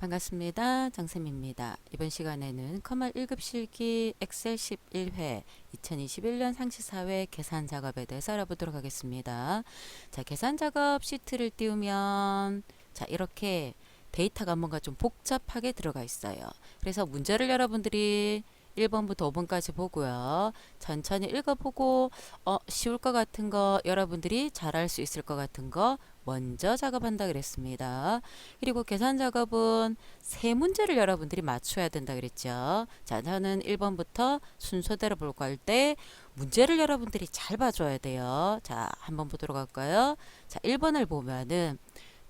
반갑습니다. 장쌤입니다. 이번 시간에는 커말 1급 실기 엑셀 11회 2021년 상시사회 계산 작업에 대해서 알아보도록 하겠습니다. 자, 계산 작업 시트를 띄우면 자, 이렇게 데이터가 뭔가 좀 복잡하게 들어가 있어요. 그래서 문제를 여러분들이 1번부터 5번까지 보고요. 천천히 읽어보고 쉬울 것 같은 거 여러분들이 잘할 수 있을 것 같은 거 먼저 작업한다 그랬습니다. 그리고 계산 작업은 세 문제를 여러분들이 맞춰야 된다 그랬죠. 자, 저는 1번부터 순서대로 볼 거 할 때 문제를 여러분들이 잘 봐줘야 돼요. 자, 한번 보도록 할까요? 자, 1번을 보면은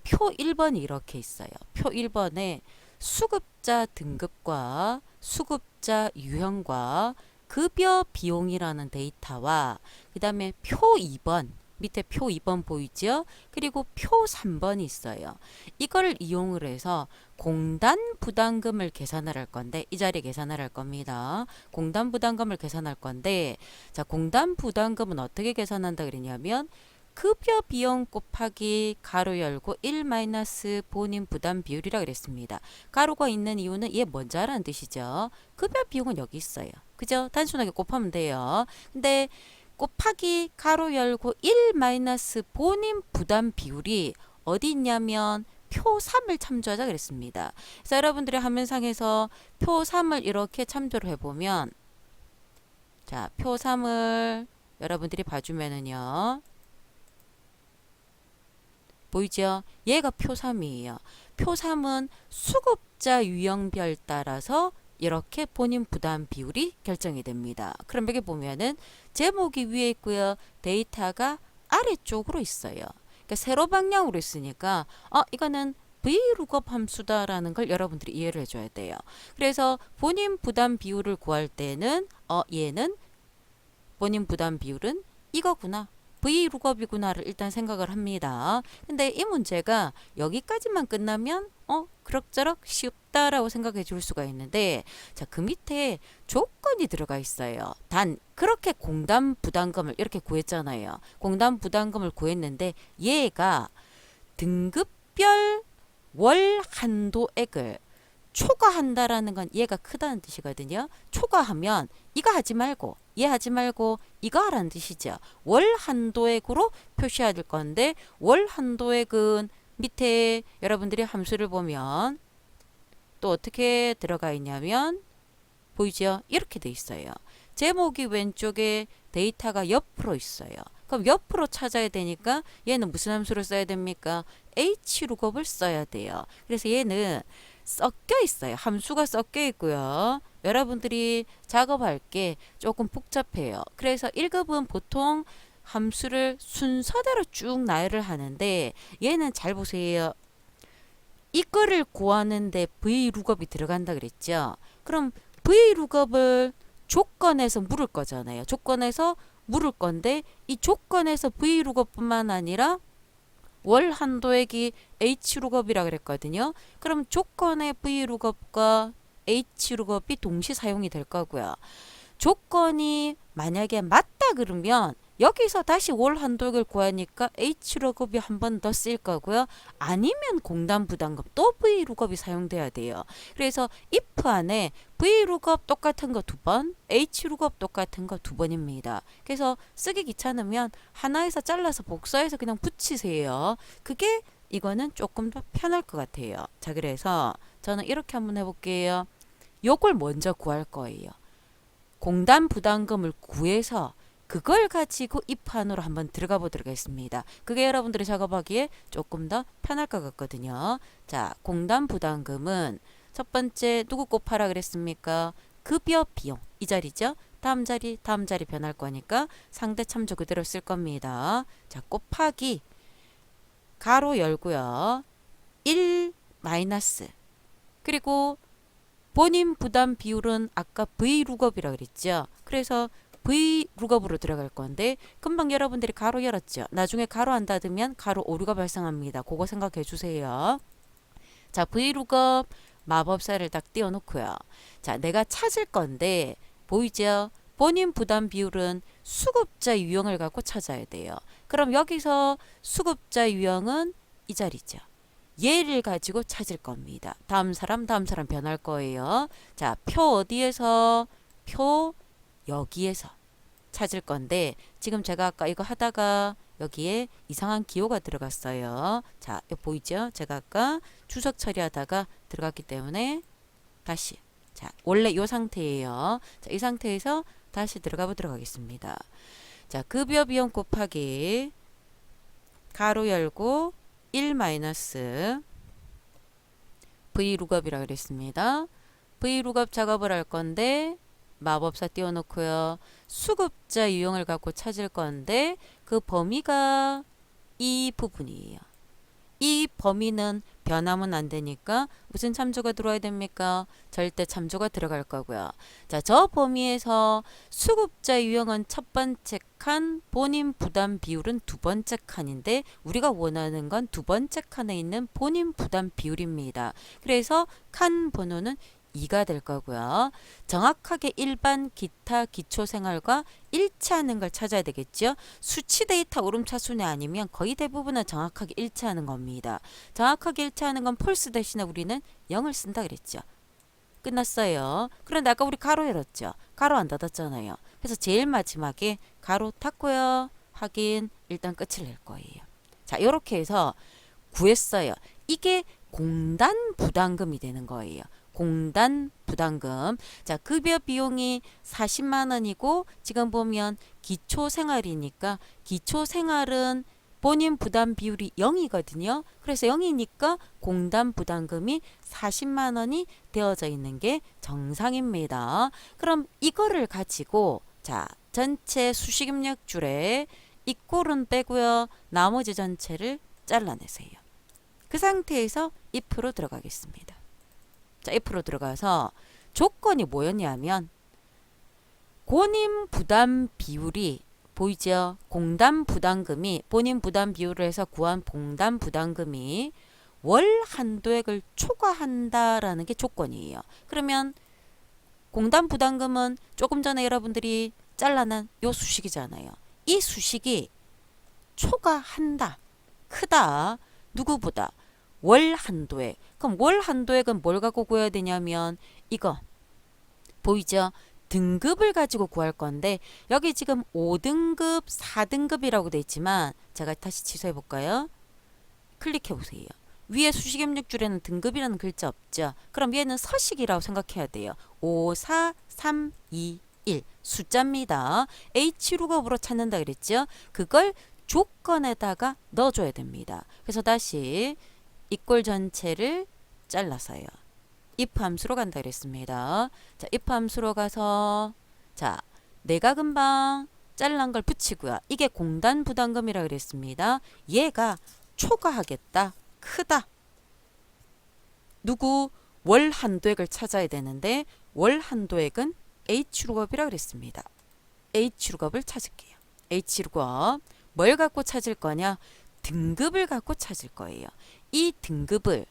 표 1번이 이렇게 있어요. 표 1번에 수급자 등급과 수급자 유형과 급여 비용이라는 데이터와 그 다음에 표 2번 밑에 표 2번 보이죠? 그리고 표 3번이 있어요. 이걸 이용을 해서 공단 부담금을 계산을 할 건데 이 자리에 계산을 할 겁니다. 공단 부담금을 계산할 건데 자, 공단 부담금은 어떻게 계산한다 그러냐면 급여 비용 곱하기 가로 열고 1 마이너스 본인 부담 비율이라 그랬습니다. 가로가 있는 이유는 얘 뭔지 알아는 뜻이죠. 급여 비용은 여기 있어요. 그죠? 단순하게 곱하면 돼요. 근데 곱하기 가로 열고 1 마이너스 본인 부담 비율이 어디 있냐면 표 3을 참조하자 그랬습니다. 그래서 여러분들이 화면상에서 표 3을 이렇게 참조를 해보면 자, 표 3을 여러분들이 봐주면은요. 보이죠? 얘가 표 3이에요. 표 3은 수급자 유형별 따라서 이렇게 본인 부담 비율이 결정이 됩니다. 그럼 여기 보면은 제목이 위에 있고요. 데이터가 아래쪽으로 있어요. 그러니까 세로 방향으로 있으니까 이거는 VLOOKUP 함수다라는 걸 여러분들이 이해를 해줘야 돼요. 그래서 본인 부담 비율을 구할 때는 얘는 본인 부담 비율은 이거구나. VLOOKUP이구나를 일단 생각을 합니다. 근데 이 문제가 여기까지만 끝나면 그럭저럭 쉽다라고 생각해 줄 수가 있는데 자, 그 밑에 조건이 들어가 있어요. 단 그렇게 공단 부담금을 이렇게 구했잖아요. 공단 부담금을 구했는데 얘가 등급별 월 한도액을 초과한다라는 건 얘가 크다는 뜻이거든요. 초과하면 이거 하지 말고 얘 하지 말고 이거 하라는 뜻이죠. 월 한도액으로 표시해야 될 건데 월 한도액은 밑에 여러분들이 함수를 보면 또 어떻게 들어가 있냐면 보이죠? 이렇게 돼 있어요. 제목이 왼쪽에 데이터가 옆으로 있어요. 그럼 옆으로 찾아야 되니까 얘는 무슨 함수를 써야 됩니까? HLOOKUP을 써야 돼요. 그래서 얘는 섞여 있어요. 함수가 섞여 있고요. 여러분들이 작업할 게 조금 복잡해요. 그래서 1급은 보통 함수를 순서대로 쭉 나열을 하는데 얘는 잘 보세요. 이거를 구하는데 VLOOKUP이 들어간다 그랬죠. 그럼 VLOOKUP을 조건에서 물을 거잖아요. 조건에서 물을 건데 이 조건에서 VLOOKUP뿐만 아니라 월 한도액이 HLOOKUP이라 그랬거든요. 그럼 조건의 VLOOKUP과 HLOOKUP이 동시 사용이 될 거고요. 조건이 만약에 맞다 그러면 여기서 다시 월 한도액을 구하니까 HLOOKUP이 한 번 더 쓰일 거고요. 아니면 공단 부담금 또 VLOOKUP이 사용돼야 돼요. 그래서 if 안에 VLOOKUP 똑같은 거 2번, HLOOKUP 똑같은 거 2번입니다. 그래서 쓰기 귀찮으면 하나에서 잘라서 복사해서 그냥 붙이세요. 그게 이거는 조금 더 편할 것 같아요. 자, 그래서 저는 이렇게 한번 해볼게요. 요걸 먼저 구할 거예요. 공단 부담금을 구해서 그걸 가지고 이 판으로 한번 들어가 보도록 하겠습니다. 그게 여러분들이 작업하기에 조금 더 편할 것 같거든요. 자, 공단 부담금은 첫 번째 누구 곱하라 그랬습니까? 급여 비용 이 자리죠. 다음 자리 변할 거니까 상대 참조 그대로 쓸 겁니다. 자, 곱하기 가로 열고요. 1 마이너스 그리고 본인 부담 비율은 아까 VLOOKUP이라 그랬죠. 그래서 VLOOKUP으로 들어갈 건데 금방 여러분들이 가로 열었죠. 나중에 가로 안 닫으면 가로 오류가 발생합니다. 그거 생각해 주세요. 자, VLOOKUP 마법사를 딱 띄워놓고요. 자, 내가 찾을 건데 보이죠? 본인 부담 비율은 수급자 유형을 갖고 찾아야 돼요. 그럼 여기서 수급자 유형은 이 자리죠. 얘를 가지고 찾을 겁니다. 다음 사람 변할 거예요. 자, 표 어디에서? 표 여기에서 찾을 건데 지금 제가 아까 이거 하다가 여기에 이상한 기호가 들어갔어요. 자, 이거 보이죠? 제가 아까 주석 처리하다가 들어갔기 때문에 다시, 자, 원래 이 상태예요. 자, 이 상태에서 다시 들어가 보도록 하겠습니다. 자, 급여 비용 곱하기 가로 열고 1 마이너스 V룩업이라 그랬습니다. V룩업 작업을 할 건데 마법사 띄워놓고요. 수급자 유형을 갖고 찾을 건데 그 범위가 이 부분이에요. 이 범위는 변하면 안 되니까 무슨 참조가 들어와야 됩니까? 절대 참조가 들어갈 거고요. 자, 저 범위에서 수급자 유형은 첫 번째 칸, 본인 부담 비율은 두 번째 칸인데 우리가 원하는 건 두 번째 칸에 있는 본인 부담 비율입니다. 그래서 칸 번호는 2가 될 거고요. 정확하게 일반 기타 기초생활과 일치하는 걸 찾아야 되겠죠. 수치 데이터 오름차순위 아니면 거의 대부분은 정확하게 일치하는 겁니다. 정확하게 일치하는 건 폴스 대신에 우리는 0을 쓴다 그랬죠. 끝났어요. 그런데 아까 우리 가로 열었죠. 가로 안 닫았잖아요. 그래서 제일 마지막에 가로 닫고요. 확인, 일단 끝을 낼 거예요. 자, 이렇게 해서 구했어요. 이게 공단 부담금이 되는 거예요. 공단 부담금. 자, 급여 비용이 40만 원이고 지금 보면 기초생활이니까 기초생활은 본인 부담 비율이 0이거든요. 그래서 0이니까 공단 부담금이 40만 원이 되어져 있는 게 정상입니다. 그럼 이거를 가지고 자, 전체 수식입력줄에 이 꼴은 빼고요. 나머지 전체를 잘라내세요. 그 상태에서 if로 들어가겠습니다. 자, if로 들어가서 조건이 뭐였냐면 본인 부담 비율이 보이죠? 공단 부담금이 본인 부담 비율을 해서 구한 공단 부담금이 월 한도액을 초과한다라는 게 조건이에요. 그러면 공단 부담금은 조금 전에 여러분들이 잘라낸 요 수식이잖아요. 이 수식이 초과한다, 크다, 누구보다 월 한도액. 그럼 월 한도액은 뭘 갖고 구해야 되냐면 이거 보이죠? 등급을 가지고 구할 건데 여기 지금 5등급, 4등급이라고 돼 있지만 제가 다시 취소해 볼까요? 클릭해 보세요. 위에 수식입력줄에는 등급이라는 글자 없죠? 그럼 얘는 서식이라고 생각해야 돼요. 5, 4, 3, 2, 1 숫자입니다. H룩업으로 찾는다 그랬죠? 그걸 조건에다가 넣어줘야 됩니다. 그래서 다시 이 꼴 전체를 잘라서요. if 함수로 간다 그랬습니다. 자, if 함수로 가서 자, 내가 금방 잘란 걸 붙이고요. 이게 공단 부담금이라 그랬습니다. 얘가 초과하겠다, 크다. 누구? 월 한도액을 찾아야 되는데 월 한도액은 H룩업이라 그랬습니다. H룩업을 찾을게요. H룩업 뭘 갖고 찾을 거냐? 등급을 갖고 찾을 거예요. 이 등급을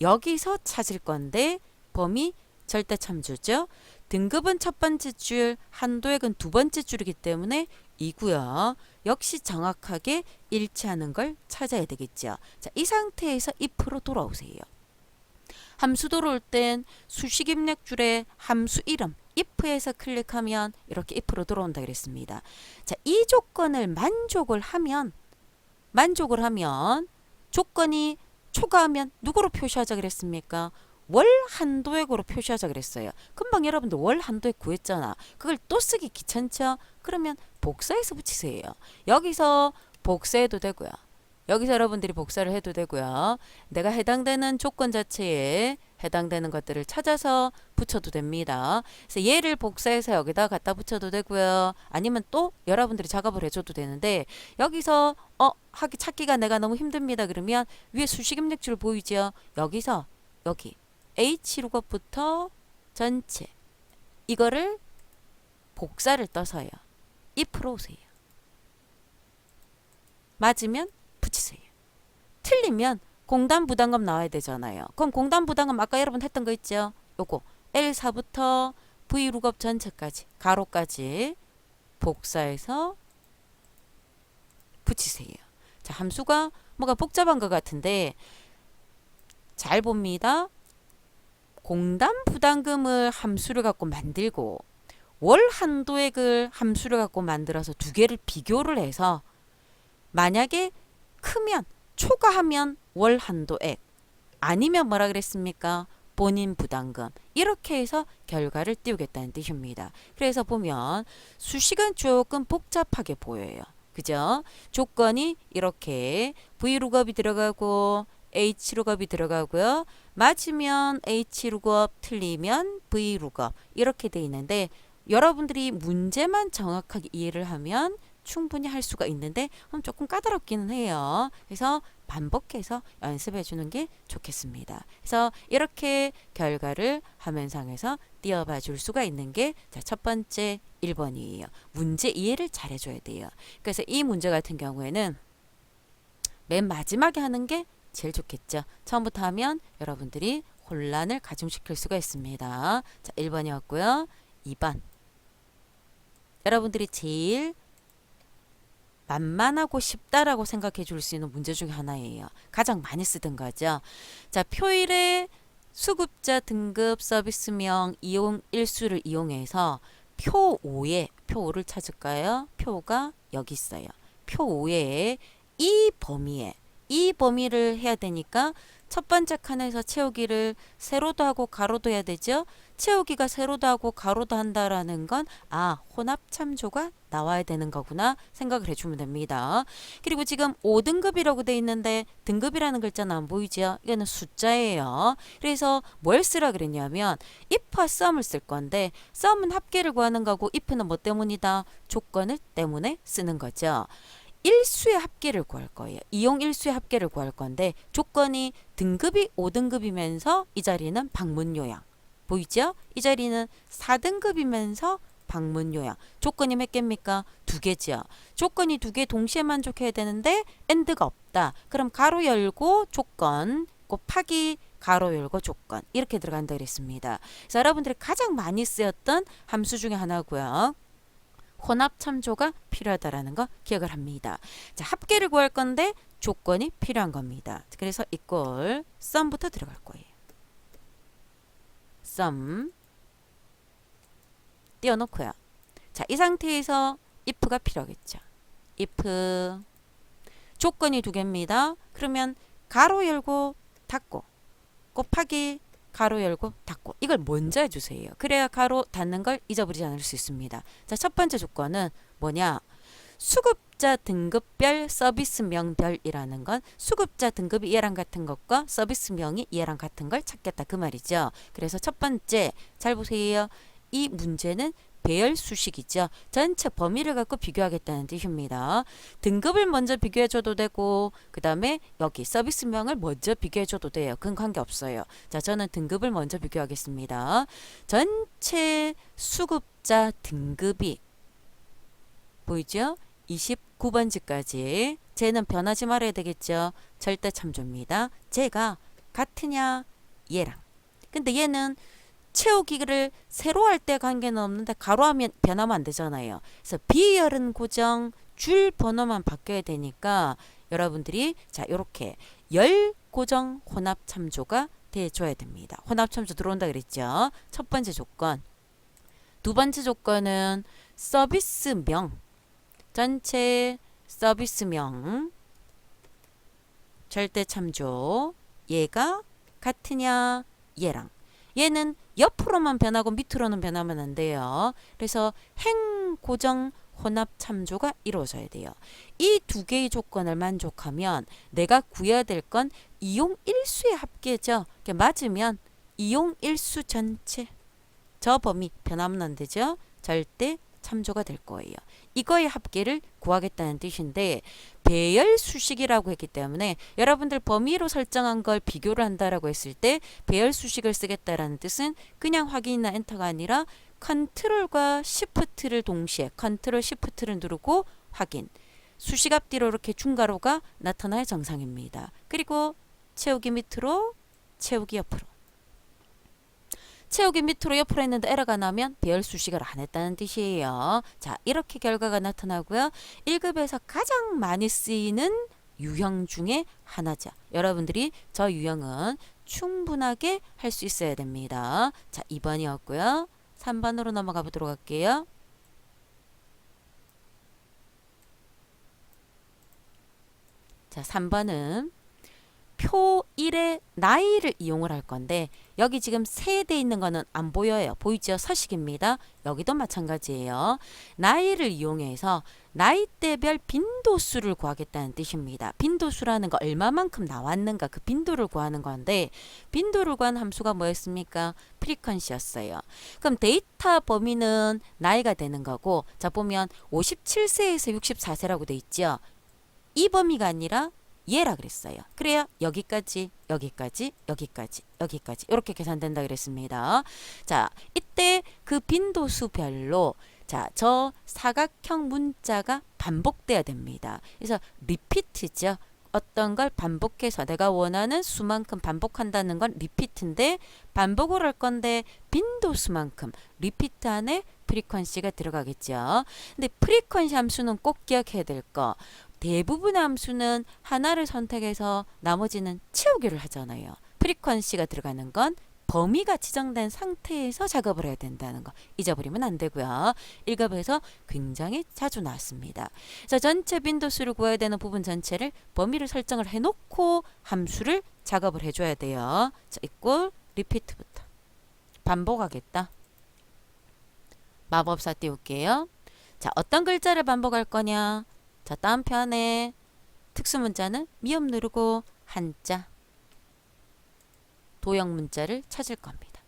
여기서 찾을 건데 범위 절대 참조죠. 등급은 첫 번째 줄, 한도액은 두 번째 줄이기 때문에 이고요. 역시 정확하게 일치하는 걸 찾아야 되겠죠. 자, 이 상태에서 if로 돌아오세요. 함수 돌아올 땐 수식입력줄에 함수 이름 if에서 클릭하면 이렇게 if로 돌아온다 그랬습니다. 자, 이 조건을 만족을 하면 조건이 초과하면 누구로 표시하자 그랬습니까? 월 한도액으로 표시하자 그랬어요. 금방 여러분들 월 한도액 구했잖아. 그걸 또 쓰기 귀찮죠? 그러면 복사해서 붙이세요. 여기서 복사해도 되고요. 여기서 여러분들이 복사를 해도 되고요. 내가 해당되는 조건 자체에 해당되는 것들을 찾아서 붙여도 됩니다. 그래서 얘를 복사해서 여기다 갖다 붙여도 되고요. 아니면 또 여러분들이 작업을 해줘도 되는데 여기서 찾기가 내가 너무 힘듭니다. 그러면 위에 수식입력줄 보이죠? 여기서 여기 H룩업부터 전체 이거를 복사를 떠서요. if로 오세요. 맞으면 붙이세요. 틀리면 공단 부담금 나와야 되잖아요. 그럼 공단 부담금 아까 여러분 했던 거 있죠? 요거 L4부터 V룩업 전체까지 가로까지 복사해서 붙이세요. 자, 함수가 뭐가 복잡한 것 같은데 잘 봅니다. 공단 부담금을 함수를 갖고 만들고 월 한도액을 함수를 갖고 만들어서 두 개를 비교를 해서 만약에 크면 초과하면 월 한도액 아니면 뭐라 그랬습니까? 본인 부담금 이렇게 해서 결과를 띄우겠다는 뜻입니다. 그래서 보면 수식은 조금 복잡하게 보여요. 그죠? 조건이 이렇게 V룩업이 들어가고 H룩업이 들어가고요. 맞으면 H룩업, 틀리면 V룩업 이렇게 돼 있는데 여러분들이 문제만 정확하게 이해를 하면 충분히 할 수가 있는데 조금 까다롭기는 해요. 그래서 반복해서 연습해 주는 게 좋겠습니다. 그래서 이렇게 결과를 화면상에서 띄워봐 줄 수가 있는 게 첫 번째 1번이에요. 문제 이해를 잘 해줘야 돼요. 그래서 이 문제 같은 경우에는 맨 마지막에 하는 게 제일 좋겠죠. 처음부터 하면 여러분들이 혼란을 가중시킬 수가 있습니다. 자, 1번이었고요. 2번. 여러분들이 제일 만만하고 쉽다라고 생각해 줄 수 있는 문제 중에 하나예요. 가장 많이 쓰던 거죠. 자, 표일의 수급자 등급 서비스명 이용 일수를 이용해서 표 5에 표 5를 찾을까요? 표가 여기 있어요. 표 5에 이 범위를 해야 되니까 첫 번째 칸에서 채우기를 세로도 하고 가로도 해야 되죠. 채우기가 세로도 하고 가로도 한다라는 건 혼합 참조가 나와야 되는 거구나 생각을 해주면 됩니다. 그리고 지금 5등급이라고 돼 있는데 등급이라는 글자는 안 보이죠? 이거는 숫자예요. 그래서 뭘 쓰라 그랬냐면 if와 sum을 쓸 건데 sum은 합계를 구하는 거고 if는 뭐 때문이다? 조건을 때문에 쓰는 거죠. 일수의 합계를 구할 거예요. 이용 일수의 합계를 구할 건데 조건이 등급이 5등급이면서 이 자리는 방문 요양. 보이죠? 이 자리는 4등급이면서 방문 요양. 조건이 몇 개입니까? 2개죠. 조건이 2개 동시에 만족해야 되는데 AND가 없다. 그럼 가로 열고 조건 곱하기 가로 열고 조건 이렇게 들어간다 그랬습니다. 그래서 여러분들이 가장 많이 쓰였던 함수 중에 하나고요. 혼합 참조가 필요하다라는 거 기억을 합니다. 자, 합계를 구할 건데 조건이 필요한 겁니다. 그래서 이꼴 sum부터 들어갈 거예요. sum 띄워놓고요. 자, 이 상태에서 if가 필요하겠죠. if 조건이 2개입니다. 그러면 가로 열고 닫고 곱하기 가로 열고 닫고 이걸 먼저 해주세요. 그래야 가로 닫는 걸 잊어버리지 않을 수 있습니다. 자, 첫 번째 조건은 뭐냐? 수급자 등급별 서비스명별이라는 건 수급자 등급이 얘랑 같은 것과 서비스명이 얘랑 같은 걸 찾겠다 그 말이죠. 그래서 첫 번째 잘 보세요. 이 문제는 배열 수식이죠. 전체 범위를 갖고 비교하겠다는 뜻입니다. 등급을 먼저 비교해줘도 되고 그 다음에 여기 서비스명을 먼저 비교해줘도 돼요. 그건 관계없어요. 자, 저는 등급을 먼저 비교하겠습니다. 전체 수급자 등급이 보이죠? 29번지까지 쟤는 변하지 말아야 되겠죠. 절대 참조입니다. 쟤가 같으냐 얘랑. 근데 얘는 채우기를 세로 할 때 관계는 없는데 가로 하면 변하면 안 되잖아요. 그래서 비열은 고정, 줄 번호만 바뀌어야 되니까 여러분들이 자 이렇게 열 고정 혼합 참조가 돼줘야 됩니다. 혼합 참조 들어온다 그랬죠. 첫 번째 조건. 두 번째 조건은 서비스명. 전체 서비스명 절대 참조 얘가 같으냐 얘랑. 얘는 옆으로만 변하고 밑으로는 변하면 안 돼요. 그래서 행 고정 혼합 참조가 이루어져야 돼요. 이 2개의 조건을 만족하면 내가 구해야 될 건 이용 일수의 합계죠. 맞으면 이용 일수 전체 저 범위 변하면 안 되죠. 절대 참조가 될 거예요. 이거의 합계를 구하겠다는 뜻인데 배열 수식이라고 했기 때문에 여러분들 범위로 설정한 걸 비교를 한다라고 했을 때 배열 수식을 쓰겠다라는 뜻은 그냥 확인이나 엔터가 아니라 컨트롤과 시프트를 동시에 컨트롤 시프트를 누르고 확인. 수식 앞뒤로 이렇게 중괄호가 나타나야 정상입니다. 그리고 채우기 밑으로 채우기 옆으로. 채우기 밑으로 옆으로 했는데 에러가 나면 배열 수식을 안 했다는 뜻이에요. 자, 이렇게 결과가 나타나고요. 1급에서 가장 많이 쓰이는 유형 중에 하나죠. 여러분들이 저 유형은 충분하게 할 수 있어야 됩니다. 자, 2번이었고요. 3번으로 넘어가 보도록 할게요. 자, 3번은 표 1의 나이를 이용을 할 건데 여기 지금 세돼 있는 거는 안 보여요. 보이죠? 서식입니다. 여기도 마찬가지예요. 나이를 이용해서 나이대별 빈도수를 구하겠다는 뜻입니다. 빈도수라는 거 얼마만큼 나왔는가 그 빈도를 구하는 건데 빈도를 구한 함수가 뭐였습니까? 프리퀀시였어요. 그럼 데이터 범위는 나이가 되는 거고 자 보면 57세에서 64세라고 돼 있죠. 이 범위가 아니라 얘라 그랬어요. 그래야 여기까지 이렇게 계산된다 그랬습니다. 자, 이때 그 빈도수별로 자, 저 사각형 문자가 반복돼야 됩니다. 그래서 리피트죠. 어떤 걸 반복해서 내가 원하는 수만큼 반복한다는 건 리피트인데 반복을 할 건데 빈도수만큼 리피트 안에 프리퀀시가 들어가겠죠. 근데 프리퀀시 함수는 꼭 기억해야 될 거. 대부분의 함수는 하나를 선택해서 나머지는 채우기를 하잖아요. 프리퀀시가 들어가는 건 범위가 지정된 상태에서 작업을 해야 된다는 거 잊어버리면 안 되고요. 1급에서 굉장히 자주 나왔습니다. 그래서 전체 빈도수를 구해야 되는 부분 전체를 범위를 설정을 해놓고 함수를 작업을 해줘야 돼요. 자, 이꼴 리피트부터 반복하겠다. 마법사 띄울게요. 자, 어떤 글자를 반복할 거냐? 자, 다음 편에 특수문자는 미음 누르고 한자 도형 문자를 찾을 겁니다.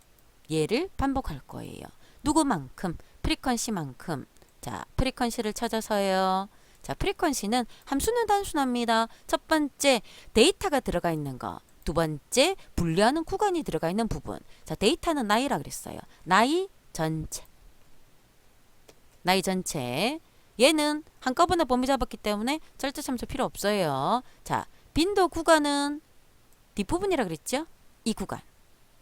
얘를 반복할 거예요. 누구만큼? 프리퀀시만큼. 자, 프리퀀시를 찾아서요. 자, 프리퀀시는 함수는 단순합니다. 첫 번째, 데이터가 들어가 있는 거. 두 번째, 분류하는 구간이 들어가 있는 부분. 자, 데이터는 나이라 그랬어요. 나이 전체. 나이 전체. 얘는 한꺼번에 범위 잡았기 때문에 절대 참조 필요 없어요. 자, 빈도 구간은 뒷부분이라 그랬죠? 이 구간.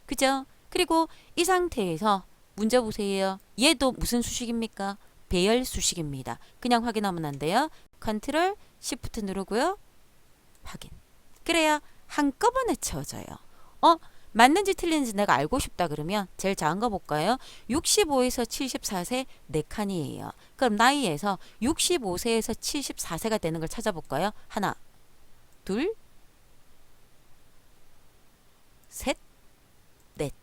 그죠? 그리고 이 상태에서 문제 보세요. 얘도 무슨 수식입니까? 배열 수식입니다. 그냥 확인하면 안 돼요. 컨트롤 시프트 누르고요. 확인. 그래야 한꺼번에 채워져요. 맞는지 틀리는지 내가 알고 싶다 그러면 제일 작은 거 볼까요? 65에서 74세 4칸이에요. 그럼 나이에서 65세에서 74세가 되는 걸 찾아볼까요? 하나, 둘, 셋, 넷.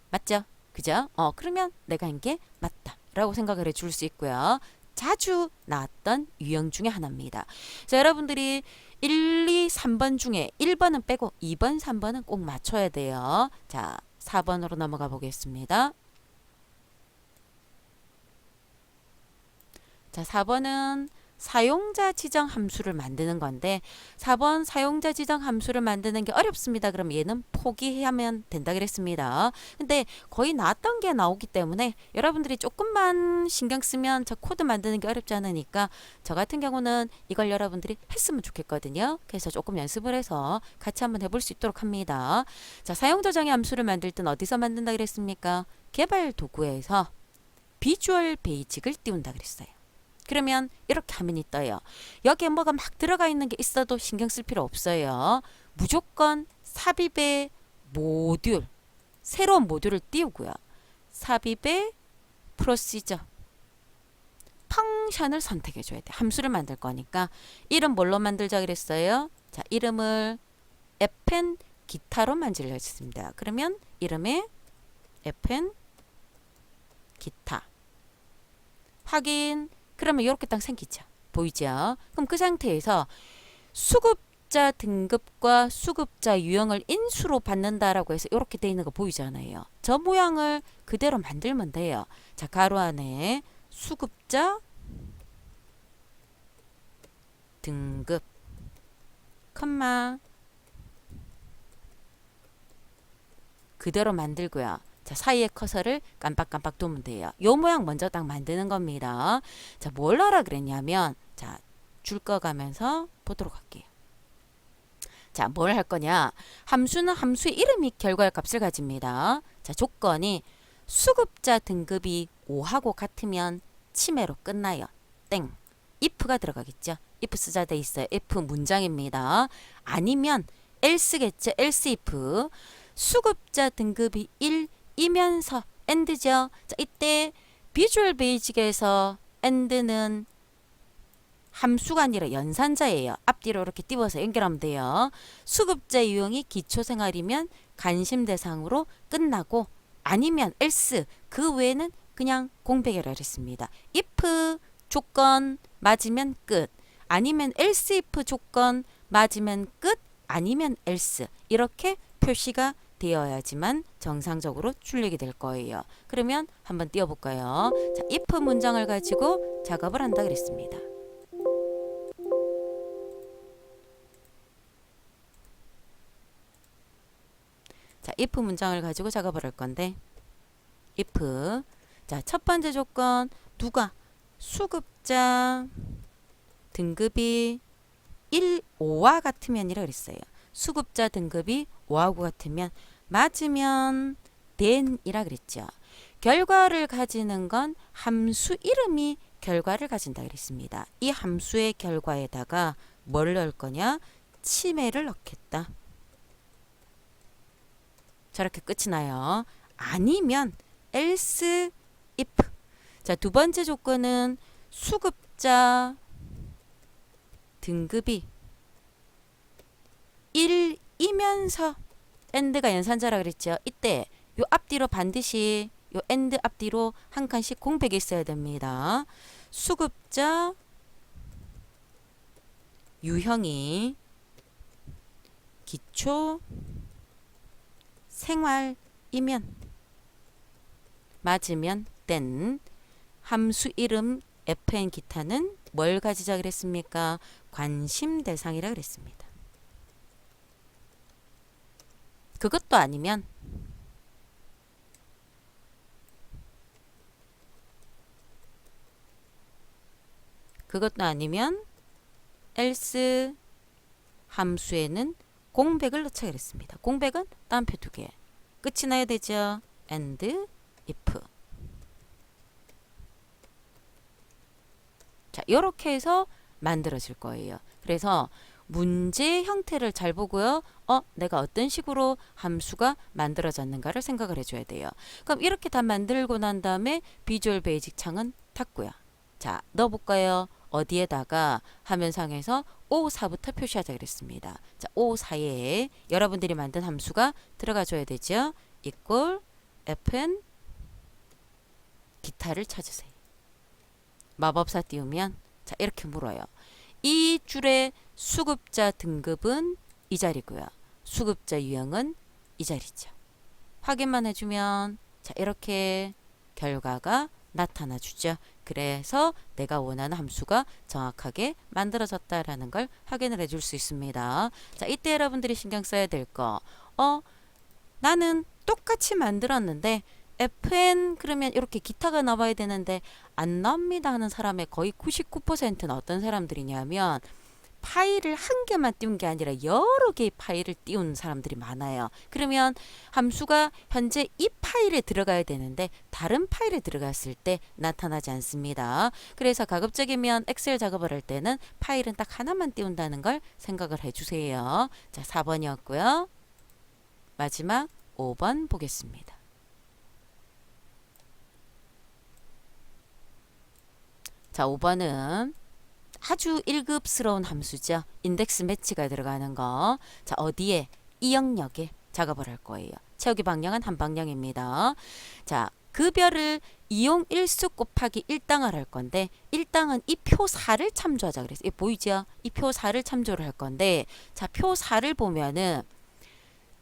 맞죠? 그죠? 그러면 내가 한 게 맞다 라고 생각을 해줄 수 있고요. 자주 나왔던 유형 중에 하나입니다. 자, 여러분들이 1, 2, 3번 중에 1번은 빼고 2번, 3번은 꼭 맞춰야 돼요. 자, 4번으로 넘어가 보겠습니다. 자, 4번은 사용자 지정 함수를 만드는 건데 4번 사용자 지정 함수를 만드는 게 어렵습니다. 그럼 얘는 포기하면 된다 그랬습니다. 근데 거의 나왔던 게 나오기 때문에 여러분들이 조금만 신경 쓰면 저 코드 만드는 게 어렵지 않으니까 저 같은 경우는 이걸 여러분들이 했으면 좋겠거든요. 그래서 조금 연습을 해서 같이 한번 해볼 수 있도록 합니다. 자, 사용자 정의 함수를 만들 땐 어디서 만든다 그랬습니까? 개발 도구에서 비주얼 베이직을 띄운다 그랬어요. 그러면 이렇게 화면이 떠요. 여기에 뭐가 막 들어가 있는 게 있어도 신경 쓸 필요 없어요. 무조건 삽입의 모듈, 새로운 모듈을 띄우고요. 삽입의 프로시저, 펑션을 선택해 줘야 돼. 함수를 만들 거니까. 이름 뭘로 만들자 그랬어요? 자, 이름을 append 기타로 만들려 했습니다. 그러면 이름에 append 기타. 확인. 그러면 이렇게 딱 생기죠. 보이죠? 그럼 그 상태에서 수급자 등급과 수급자 유형을 인수로 받는다라고 해서 이렇게 돼 있는 거 보이잖아요. 저 모양을 그대로 만들면 돼요. 자, 가로 안에 수급자 등급 컴마 그대로 만들고요. 자, 사이에 커서를 깜빡깜빡 두면 돼요. 요 모양 먼저 딱 만드는 겁니다. 자, 뭘 하라 그랬냐면 자, 줄 거 가면서 보도록 할게요. 자, 뭘 할 거냐? 함수는 함수의 이름이 결과의 값을 가집니다. 자, 조건이 수급자 등급이 5하고 같으면 침해로 끝나요. 땡. if가 들어가겠죠. if 쓰자 돼 있어요. if 문장입니다. 아니면 else겠죠. else if 수급자 등급이 1이면서 and죠. 자, 이때 비주얼 베이직에서 and는 함수가 아니라 연산자예요. 앞뒤로 이렇게 띄워서 연결하면 돼요. 수급자 유형이 기초생활이면 관심 대상으로 끝나고 아니면 else 그 외에는 그냥 공백이라 했습니다. if 조건 맞으면 끝 아니면 else if 조건 맞으면 끝 아니면 else 이렇게 표시가 되어야지만 정상적으로 출력이 될 거예요. 그러면 한번 띄워볼까요? 자, if 문장을 가지고 작업을 한다 그랬습니다. 자, if 문장을 가지고 작업을 할 건데 if 자, 첫 번째 조건 누가 수급자 등급이 1, 5와 같으면이라 그랬어요. 수급자 등급이 5하고 같으면 맞으면 then이라 그랬죠. 결과를 가지는 건 함수 이름이 결과를 가진다 그랬습니다. 이 함수의 결과에다가 뭘 넣을 거냐? 치매를 넣겠다. 저렇게 끝이 나요. 아니면 else if 자, 두 번째 조건은 수급자 등급이 1이면서 and가 연산자라 그랬죠. 이때 요 앞뒤로 반드시 요 and 앞뒤로 한 칸씩 공백이 있어야 됩니다. 수급자 유형이 기초 생활이면 맞으면 then 함수 이름 fn 기타는 뭘 가지자 그랬습니까? 관심 대상이라 그랬습니다. 그것도 아니면 else 함수에는 공백을 넣자 그랬습니다. 공백은 따옴표 2개. 끝이 나야 되죠. and if. 자, 이렇게 해서 만들어질 거예요. 그래서 문제 형태를 잘 보고요. 내가 어떤 식으로 함수가 만들어졌는가를 생각을 해줘야 돼요. 그럼 이렇게 다 만들고 난 다음에 비주얼 베이직 창은 닫고요. 자, 넣어볼까요? 어디에다가 화면상에서 554부터 표시하자 그랬습니다. 자, 554에 여러분들이 만든 함수가 들어가줘야 되죠. equal fn 기타를 찾으세요. 마법사 띄우면 자, 이렇게 물어요. 이 줄의 수급자 등급은 이 자리고요. 수급자 유형은 이 자리죠. 확인만 해주면 자, 이렇게 결과가 나타나 주죠. 그래서 내가 원하는 함수가 정확하게 만들어졌다라는 걸 확인을 해줄 수 있습니다. 자, 이때 여러분들이 신경 써야 될 거. 나는 똑같이 만들었는데 fn 그러면 이렇게 기타가 나와야 되는데 안 나옵니다 하는 사람의 거의 99%는 어떤 사람들이냐면 파일을 한 개만 띄운 게 아니라 여러 개의 파일을 띄운 사람들이 많아요. 그러면 함수가 현재 이 파일에 들어가야 되는데 다른 파일에 들어갔을 때 나타나지 않습니다. 그래서 가급적이면 엑셀 작업을 할 때는 파일은 딱 하나만 띄운다는 걸 생각을 해주세요. 자, 4번이었고요. 마지막 5번 보겠습니다. 자, 5번은 아주 1급스러운 함수죠. 인덱스 매치가 들어가는 거. 자, 어디에? 이 영역에 작업을 할 거예요. 채우기 방향은 한 방향입니다. 자, 급여를 이용 일수 곱하기 1당을 할 건데 1당은 이 표 4를 참조하자 그랬어요. 이게 보이죠? 이 표 4를 참조를 할 건데 자, 표 4를 보면은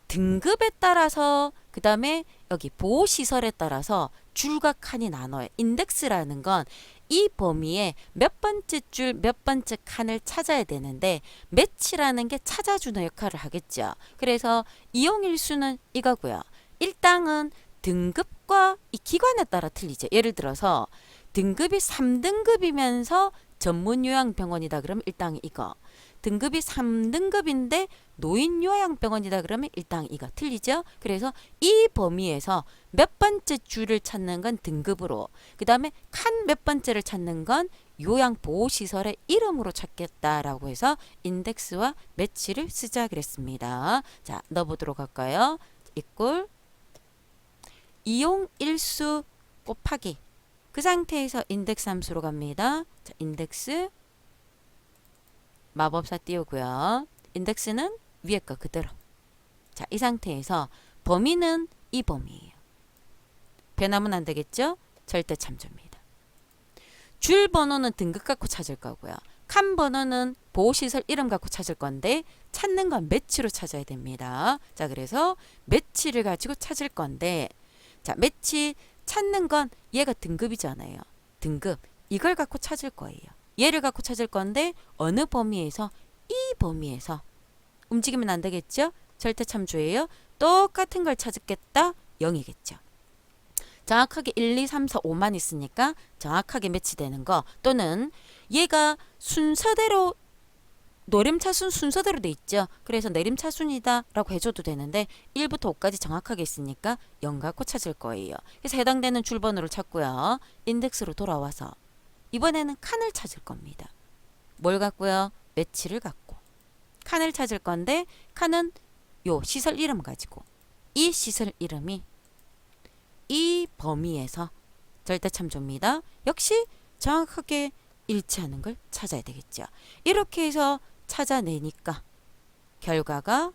등급에 따라서 그 다음에 여기 보호시설에 따라서 줄과 칸이 나눠요. 인덱스라는 건 이 범위에 몇 번째 줄, 몇 번째 칸을 찾아야 되는데 매치라는 게 찾아주는 역할을 하겠죠. 그래서 이용일수는 이거고요. 1당은 등급과 이 기관에 따라 틀리죠. 예를 들어서 등급이 3등급이면서 전문요양병원이다 그러면 1당이 이거. 등급이 3등급인데 노인요양병원이다 그러면 1당 이거 틀리죠? 그래서 이 범위에서 몇 번째 줄을 찾는 건 등급으로 그 다음에 칸 몇 번째를 찾는 건 요양보호시설의 이름으로 찾겠다라고 해서 인덱스와 매치를 쓰자 그랬습니다. 자, 넣어보도록 할까요? 이꼴 이용일수 곱하기 그 상태에서 인덱스 함수로 갑니다. 자, 인덱스 마법사 띄우고요. 인덱스는 위에 거 그대로. 자, 이 상태에서 범위는 이 범위예요. 변하면 안 되겠죠? 절대 참조입니다. 줄 번호는 등급 갖고 찾을 거고요. 칸 번호는 보호시설 이름 갖고 찾을 건데 찾는 건 매치로 찾아야 됩니다. 자, 그래서 매치를 가지고 찾을 건데 자, 매치 찾는 건 얘가 등급이잖아요. 등급. 이걸 갖고 찾을 거예요. 얘를 갖고 찾을 건데 어느 범위에서 이 범위에서 움직이면 안 되겠죠? 절대 참조예요. 똑같은 걸 찾겠다. 0이겠죠. 정확하게 1, 2, 3, 4, 5만 있으니까 정확하게 매치되는 거 또는 얘가 순서대로 노림차순 순서대로 돼 있죠. 그래서 내림차순이다 라고 해줘도 되는데 1부터 5까지 정확하게 있으니까 0 갖고 찾을 거예요. 그래서 해당되는 줄번호를 찾고요. 인덱스로 돌아와서 이번에는 칸을 찾을 겁니다. 뭘 갖고요? 매치를 갖고 칸을 찾을 건데 칸은 요 시설 이름 가지고 이 시설 이름이 이 범위에서 절대 참조입니다. 역시 정확하게 일치하는 걸 찾아야 되겠죠. 이렇게 해서 찾아내니까 결과가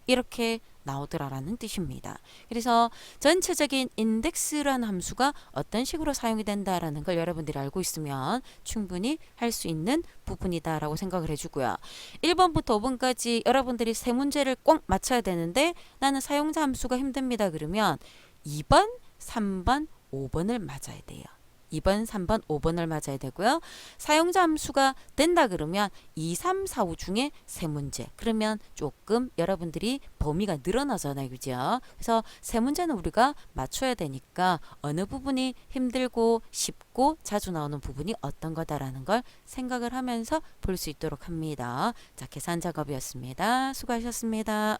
이렇게 나오더라라는 뜻입니다. 그래서 전체적인 인덱스라는 함수가 어떤 식으로 사용이 된다라는 걸 여러분들이 알고 있으면 충분히 할 수 있는 부분이다라고 생각을 해주고요. 1번부터 5번까지 여러분들이 세 문제를 꼭 맞춰야 되는데 나는 사용자 함수가 힘듭니다. 그러면 2번, 3번, 5번을 맞아야 돼요. 2번, 3번, 5번을 맞아야 되고요. 사용자 함수가 된다 그러면 2, 3, 4, 5 중에 세 문제. 그러면 조금 여러분들이 범위가 늘어나잖아요. 그죠? 그래서 세 문제는 우리가 맞춰야 되니까 어느 부분이 힘들고 쉽고 자주 나오는 부분이 어떤 거다라는 걸 생각을 하면서 볼 수 있도록 합니다. 자, 계산 작업이었습니다. 수고하셨습니다.